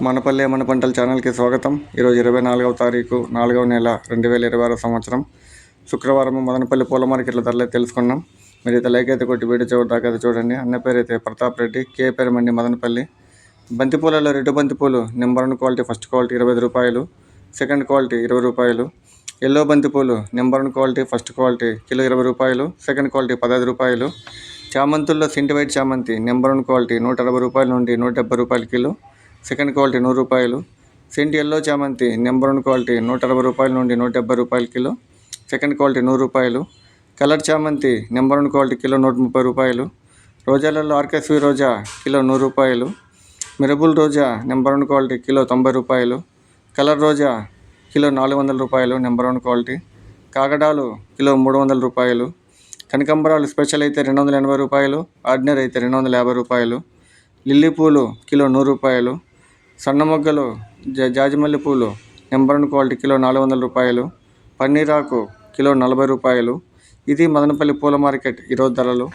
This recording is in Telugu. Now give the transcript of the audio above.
మనపల్లె మన పంటల ఛానల్కి స్వాగతం. ఈరోజు 24వ తారీఖు 4వ నెల 2026 సంవత్సరం శుక్రవారం మదనపల్లి పూల మార్కెట్ల ధరలు తెలుసుకున్నాం. మీరైతే లైక్ అయితే కొట్టి వీడియో చివరి దాకా అయితే చూడండి. అన్న పేరు అయితే ప్రతాప్ రెడ్డి, కే పేరు మండి మదనపల్లి. బంతిపూలలో రెడ్డు బంతిపూలు నెంబర్ 1 క్వాలిటీ ఫస్ట్ క్వాలిటీ 25 రూపాయలు, సెకండ్ క్వాలిటీ 20 రూపాయలు. ఎల్లో బంతిపూలు number 1 quality first quality kilo 20 రూపాయలు, సెకండ్ క్వాలిటీ 15 రూపాయలు. చామంతుల్లో సింటి వైట్ చామంతి నెంబర్ 1 క్వాలిటీ 160 రూపాయల నుండి 170 రూపాయల కిలో, సెకండ్ క్వాలిటీ 100 రూపాయలు. సెంటి ఎల్లో చామంతి నెంబర్ 1 క్వాలిటీ 160 రూపాయల నుండి 170 రూపాయల కిలో, సెకండ్ క్వాలిటీ 100 రూపాయలు. కలర్ చామంతి నెంబర్ 1 క్వాలిటీ కిలో 130 రూపాయలు. రోజాలలో ఆర్కెస్వి రోజా కిలో 100 రూపాయలు. మిరబుల్ రోజా నెంబర్ 1 క్వాలిటీ కిలో 90 రూపాయలు. కలర్ రోజా కిలో 400 రూపాయలు నెంబర్ 1 క్వాలిటీ. కాగడాలు కిలో 300 రూపాయలు. కనకాంబరాలు స్పెషల్ అయితే 280 రూపాయలు, ఆర్డినరీ అయితే 250 రూపాయలు. లిల్లీ పూలు కిలో 100 రూపాయలు. సన్న మొగ్గలు జాజిమల్లి పూలు నెంబర్ 1 క్వాలిటీ కిలో 400 రూపాయలు. పన్నీరాకు కిలో 40 రూపాయలు. ఇది మదనపల్లి పూల మార్కెట్ ఈరోజు ధరలు.